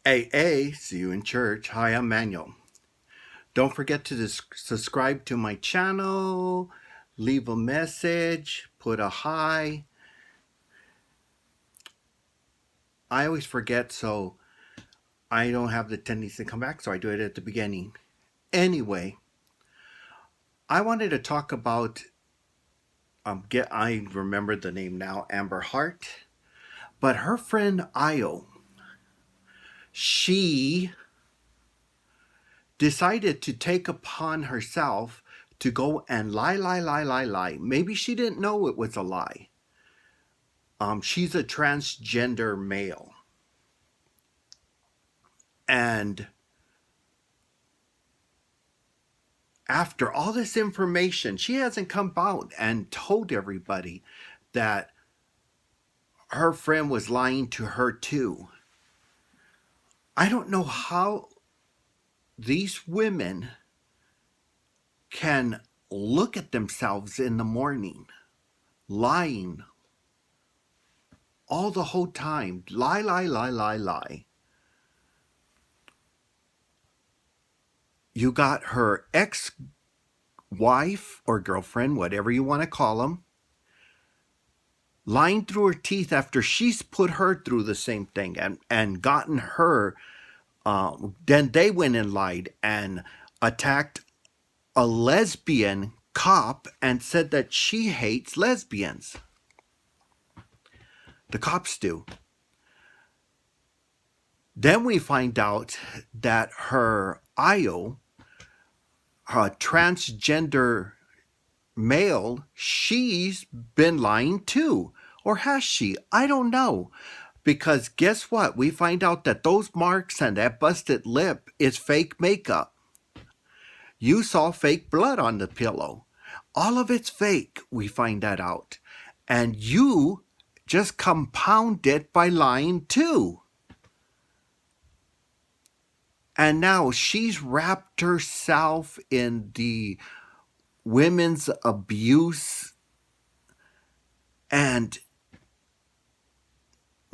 AA, see you in church. Hi, I'm Manuel. Don't forget to subscribe to my channel, leave a message, put a hi. I always forget, so I don't have the tendency to come back, so I do it at the beginning. Anyway, I wanted to talk about I remember the name now, Amber Hart, but her friend Io, she decided to take upon herself to go and lie. Maybe she didn't know it was a lie. She's a transgender male. And after all this information, she hasn't come out and told everybody that her friend was lying to her too. I don't know how these women can look at themselves in the morning lying all the whole time. Lie. You got her ex-wife or girlfriend, whatever you want to call them, lying through her teeth after she's put her through the same thing and gotten her. Then they went and lied and attacked a lesbian cop and said that she hates lesbians. The cops do. Then we find out that her Io, her transgender male, she's been lying too. Or has she? I don't know. Because guess what? We find out that those marks and that busted lip is fake makeup. You saw fake blood on the pillow. All of it's fake, we find that out. And you just compound it by lying too. And now she's wrapped herself in the women's abuse. And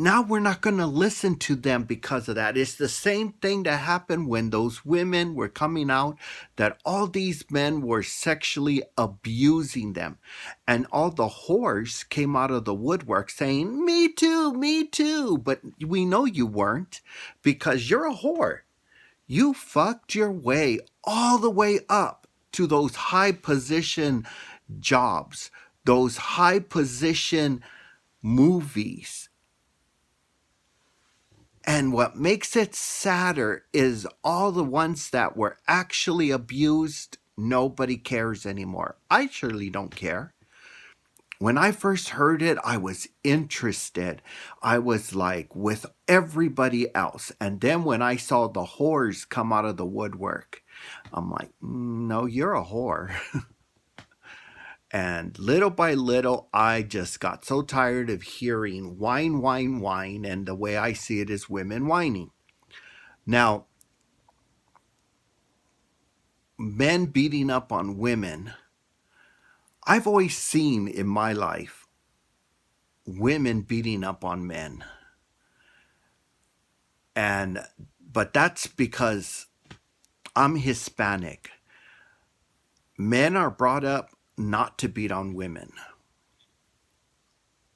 now we're not going to listen to them because of that. It's the same thing that happened when those women were coming out that all these men were sexually abusing them. And all the whores came out of the woodwork saying, me too. But we know you weren't, because you're a whore. You fucked your way all the way up to those high position jobs, those high position movies. And what makes it sadder is all the ones that were actually abused, nobody cares anymore. I surely don't care. When I first heard it, I was interested. I was like with everybody else. And then when I saw the whores come out of the woodwork, I'm like, no, you're a whore. And little by little, I just got so tired of hearing whine. And the way I see it is women whining. Now, men beating up on women, I've always seen in my life women beating up on men. But that's because I'm Hispanic. Men are brought up not to beat on women.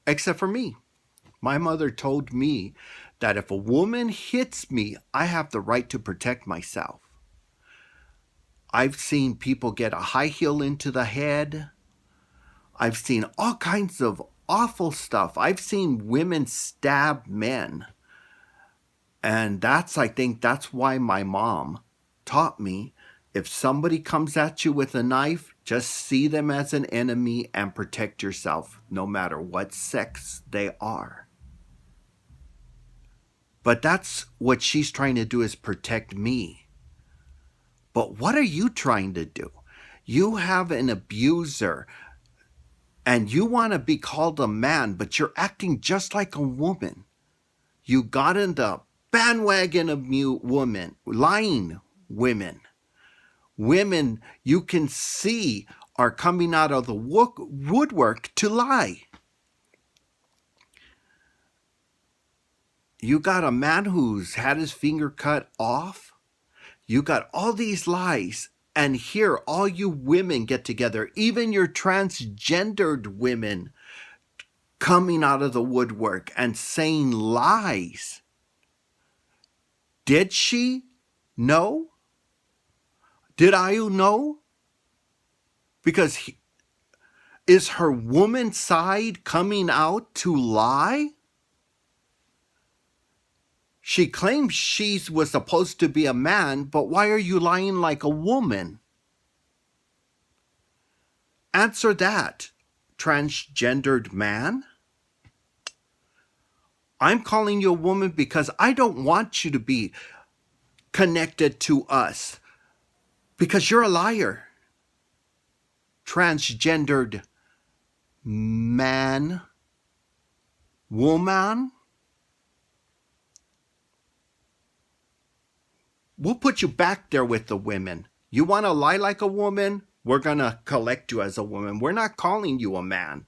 Except for me. My mother told me that if a woman hits me, I have the right to protect myself. I've seen people get a high heel into the head. I've seen all kinds of awful stuff. I've seen women stab men. And I think that's why my mom taught me, if somebody comes at you with a knife, just see them as an enemy and protect yourself, no matter what sex they are. But that's what she's trying to do, is protect me. But what are you trying to do? You have an abuser and you want to be called a man, but you're acting just like a woman. You got in the bandwagon of lying women. Women you can see are coming out of the woodwork to lie. You got a man who's had his finger cut off. You got all these lies. And here, all you women get together, even your transgendered women, coming out of the woodwork and saying lies. Did she know? Did Ayu know? Because is her woman side coming out to lie? She claims she was supposed to be a man, but why are you lying like a woman? Answer that, transgendered man. I'm calling you a woman because I don't want you to be connected to us, because you're a liar. Transgendered man, woman. We'll put you back there with the women. You want to lie like a woman? We're going to collect you as a woman. We're not calling you a man.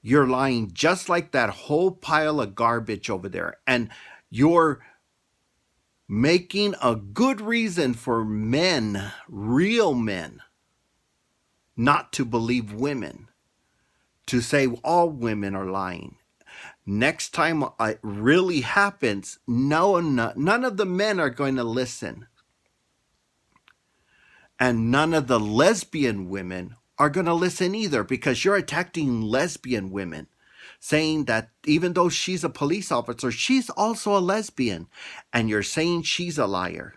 You're lying just like that whole pile of garbage over there. And you're making a good reason for men, real men, not to believe women, to say all women are lying. Next time it really happens, none of the men are going to listen. And none of the lesbian women are going to listen either, because you're attacking lesbian women, saying that even though she's a police officer, she's also a lesbian, and you're saying she's a liar.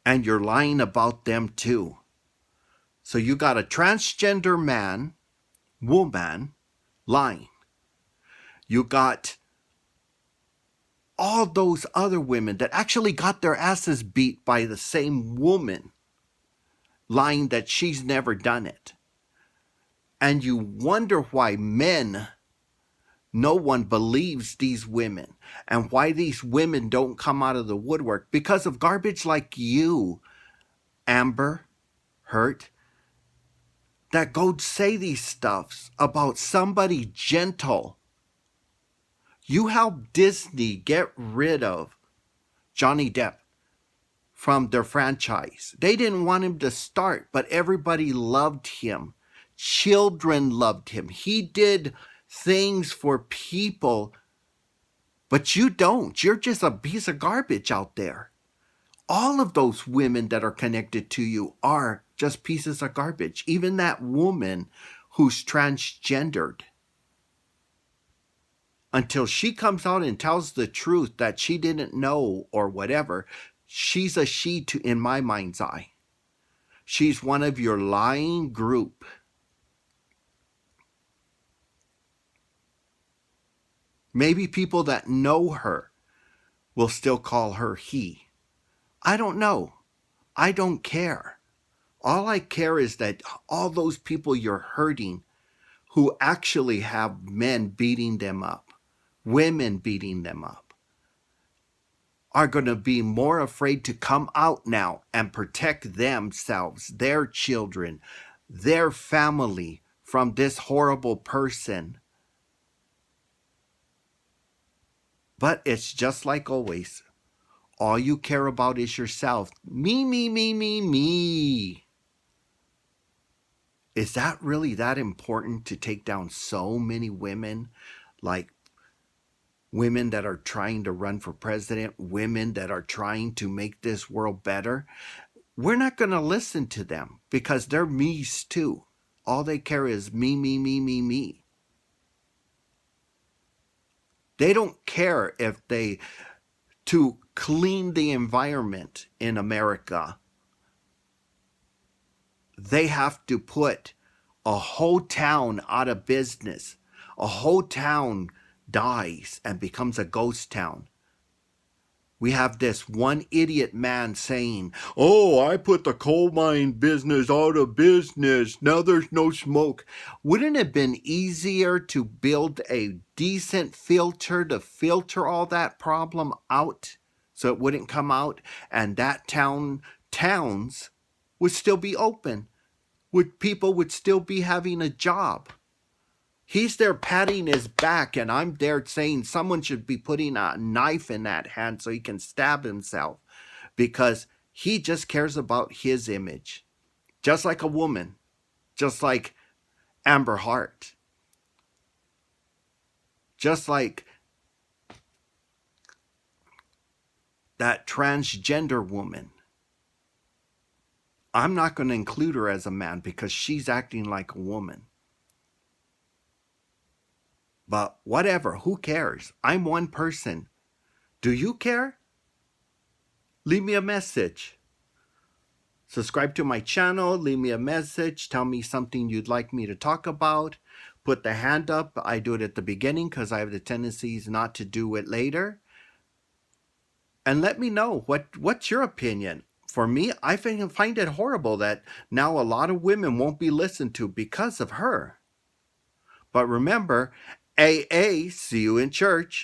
And you're lying about them too. So you got a transgender man, woman, lying. You got all those other women that actually got their asses beat by the same woman, lying that she's never done it. And you wonder why men, no one believes these women, and why these women don't come out of the woodwork, because of garbage like you, Amber Heard, that go say these stuffs about somebody gentle. You helped Disney get rid of Johnny Depp from their franchise. They didn't want him to start, but everybody loved him. Children loved him. He did things for people, but you don't. You're just a piece of garbage out there. All of those women that are connected to you are just pieces of garbage. Even that woman who's transgendered. Until she comes out and tells the truth that she didn't know or whatever, she's a she in my mind's eye. She's one of your lying group. Maybe people that know her will still call her he. I don't know. I don't care. All I care is that all those people you're hurting who actually have men beating them up, women beating them up, are going to be more afraid to come out now and protect themselves, their children, their family from this horrible person. But it's just like always. All you care about is yourself. Me, me, me, me, me. Is that really that important to take down so many women? Like women that are trying to run for president, women that are trying to make this world better? We're not going to listen to them because they're me's too. All they care is me, me, me, me, me. They don't care if to clean the environment in America, they have to put a whole town out of business. A whole town dies and becomes a ghost town. We have this one idiot man saying, "Oh, I put the coal mine business out of business. Now there's no smoke." Wouldn't it have been easier to build a decent filter to filter all that problem out so it wouldn't come out, and that towns would still be open? People would still be having a job? He's there patting his back, and I'm there saying someone should be putting a knife in that hand so he can stab himself because he just cares about his image. Just like a woman, just like Amber Hart, just like that transgender woman. I'm not going to include her as a man because she's acting like a woman. But whatever, who cares? I'm one person. Do you care? Leave me a message. Subscribe to my channel, leave me a message, tell me something you'd like me to talk about. Put the hand up. I do it at the beginning because I have the tendencies not to do it later. And let me know what's your opinion. For me, I find it horrible that now a lot of women won't be listened to because of her. But remember, AA, see you in church.